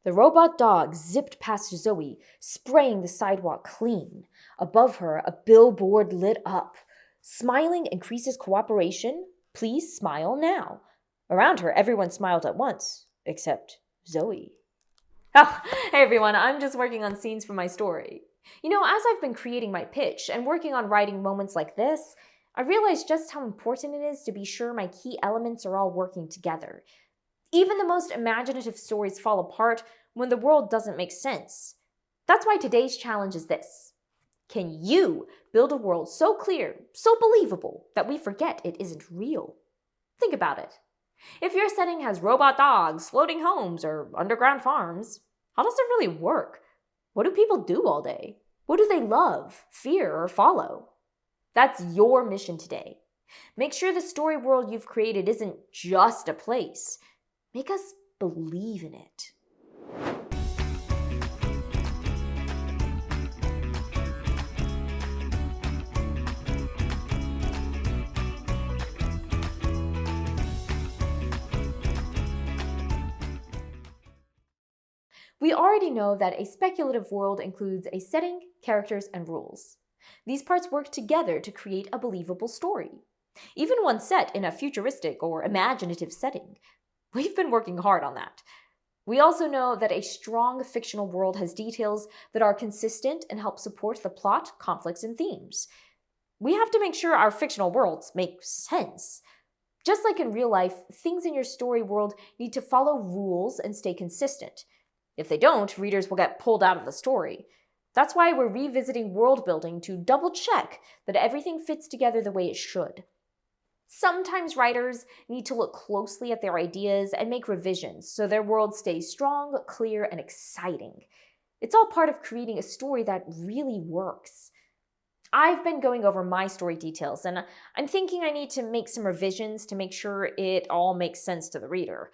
The robot dog zipped past Zoe, spraying the sidewalk clean. Above her, a billboard lit up. Smiling increases cooperation. Please smile now. Around her, everyone smiled at once, except Zoe. Oh, hey everyone, I'm just working on scenes for my story. As I've been creating my pitch and working on writing moments like this, I realized just how important it is to be sure my key elements are all working together. Even the most imaginative stories fall apart when the world doesn't make sense. That's why today's challenge is this. Can you build a world so clear, so believable, that we forget it isn't real? Think about it. If your setting has robot dogs, floating homes, or underground farms, how does it really work? What do people do all day? What do they love, fear, or follow? That's your mission today. Make sure the story world you've created isn't just a place. Make us believe in it. We already know that a speculative world includes a setting, characters, and rules. These parts work together to create a believable story. Even one set in a futuristic or imaginative setting. We've been working hard on that. We also know that a strong fictional world has details that are consistent and help support the plot, conflicts, and themes. We have to make sure our fictional worlds make sense. Just like in real life, things in your story world need to follow rules and stay consistent. If they don't, readers will get pulled out of the story. That's why we're revisiting world building to double check that everything fits together the way it should. Sometimes writers need to look closely at their ideas and make revisions so their world stays strong, clear, and exciting. It's all part of creating a story that really works. I've been going over my story details, and I'm thinking I need to make some revisions to make sure it all makes sense to the reader.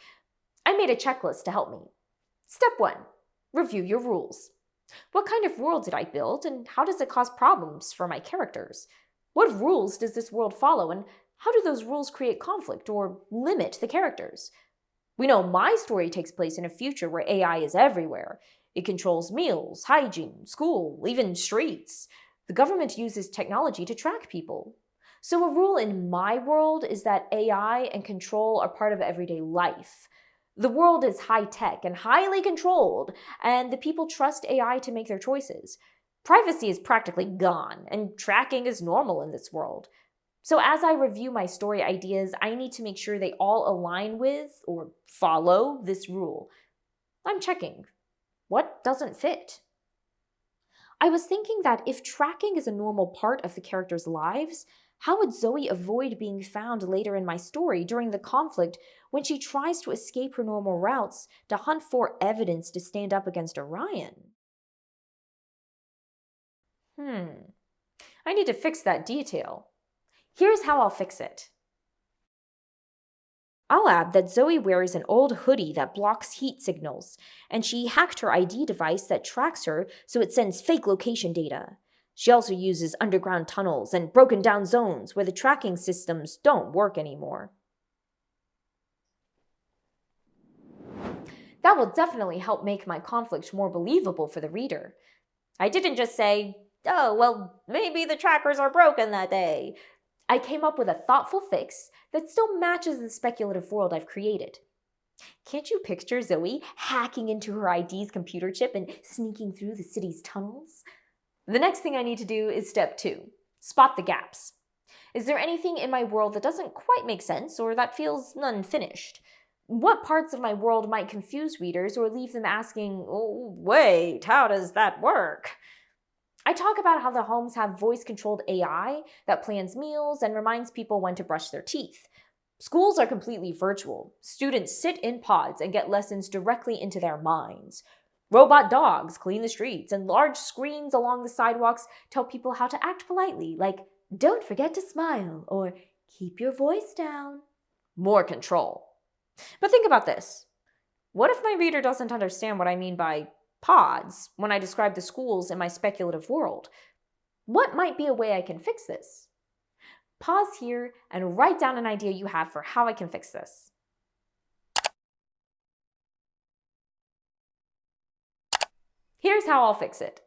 I made a checklist to help me. Step 1. Review your rules. What kind of world did I build, and how does it cause problems for my characters? What rules does this world follow, and how do those rules create conflict or limit the characters? We know my story takes place in a future where AI is everywhere. It controls meals, hygiene, school, even streets. The government uses technology to track people. So a rule in my world is that AI and control are part of everyday life. The world is high-tech and highly controlled, and the people trust AI to make their choices. Privacy is practically gone, and tracking is normal in this world. So as I review my story ideas, I need to make sure they all align with or follow this rule. I'm checking. What doesn't fit? I was thinking that if tracking is a normal part of the characters' lives, how would Zoe avoid being found later in my story during the conflict when she tries to escape her normal routes to hunt for evidence to stand up against Orion? I need to fix that detail. Here's how I'll fix it. I'll add that Zoe wears an old hoodie that blocks heat signals, and she hacked her ID device that tracks her so it sends fake location data. She also uses underground tunnels and broken down zones where the tracking systems don't work anymore. That will definitely help make my conflict more believable for the reader. I didn't just say, oh, well, maybe the trackers are broken that day. I came up with a thoughtful fix that still matches the speculative world I've created. Can't you picture Zoe hacking into her ID's computer chip and sneaking through the city's tunnels? The next thing I need to do is step 2. Spot the gaps. Is there anything in my world that doesn't quite make sense or that feels unfinished? What parts of my world might confuse readers or leave them asking, oh, wait, how does that work? I talk about how the homes have voice-controlled AI that plans meals and reminds people when to brush their teeth. Schools are completely virtual. Students sit in pods and get lessons directly into their minds. Robot dogs clean the streets, and large screens along the sidewalks tell people how to act politely, like, don't forget to smile, or keep your voice down. More control. But think about this. What if my reader doesn't understand what I mean by pods when I describe the schools in my speculative world? What might be a way I can fix this? Pause here and write down an idea you have for how I can fix this. Here's how I'll fix it.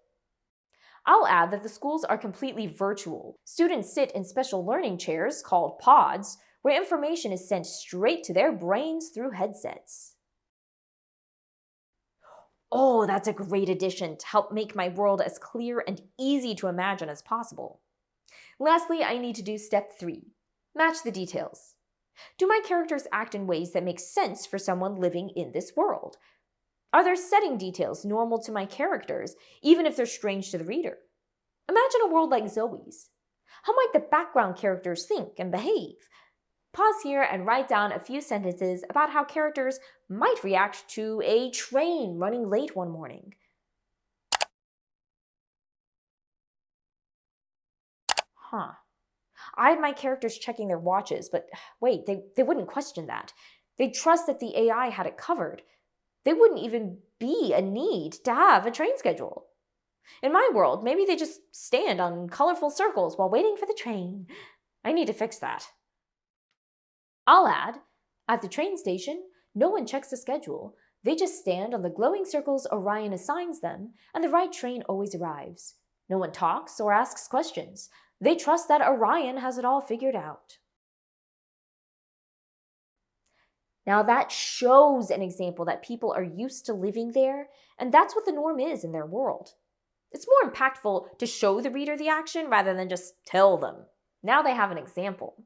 I'll add that the schools are completely virtual. Students sit in special learning chairs called pods, where information is sent straight to their brains through headsets. Oh, that's a great addition to help make my world as clear and easy to imagine as possible. Lastly, I need to do step 3. Match the details. Do my characters act in ways that make sense for someone living in this world? Are there setting details normal to my characters, even if they're strange to the reader? Imagine a world like Zoe's. How might the background characters think and behave? Pause here and write down a few sentences about how characters might react to a train running late one morning. I had my characters checking their watches, but wait, they wouldn't question that. They'd trust that the AI had it covered. There wouldn't even be a need to have a train schedule. In my world, maybe they just stand on colorful circles while waiting for the train. I need to fix that. I'll add, at the train station, no one checks the schedule. They just stand on the glowing circles Orion assigns them, and the right train always arrives. No one talks or asks questions. They trust that Orion has it all figured out. Now that shows an example that people are used to living there, and that's what the norm is in their world. It's more impactful to show the reader the action rather than just tell them. Now they have an example.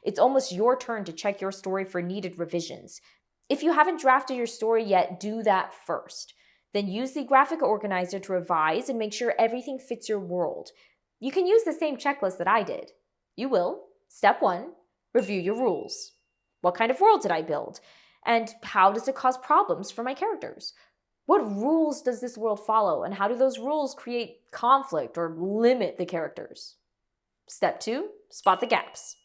It's almost your turn to check your story for needed revisions. If you haven't drafted your story yet, do that first. Then use the graphic organizer to revise and make sure everything fits your world. You can use the same checklist that I did. You will. Step 1, review your rules. What kind of world did I build? And how does it cause problems for my characters? What rules does this world follow, and how do those rules create conflict or limit the characters? Step 2, spot the gaps.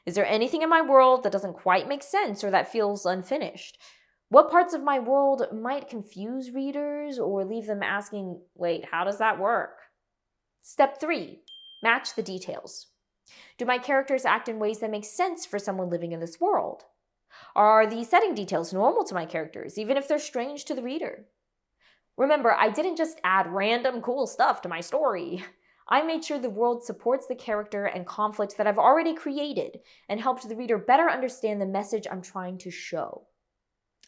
Is there anything in my world that doesn't quite make sense or that feels unfinished? What parts of my world might confuse readers or leave them asking, wait, how does that work? Step 3, match the details. Do my characters act in ways that make sense for someone living in this world? Are the setting details normal to my characters, even if they're strange to the reader? Remember, I didn't just add random cool stuff to my story. I made sure the world supports the character and conflict that I've already created and helped the reader better understand the message I'm trying to show.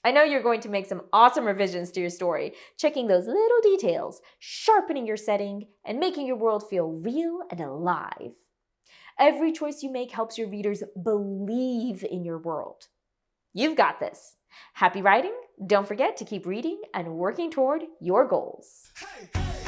I know you're going to make some awesome revisions to your story, checking those little details, sharpening your setting, and making your world feel real and alive. Every choice you make helps your readers believe in your world. You've got this. Happy writing. Don't forget to keep reading and working toward your goals. Hey, hey.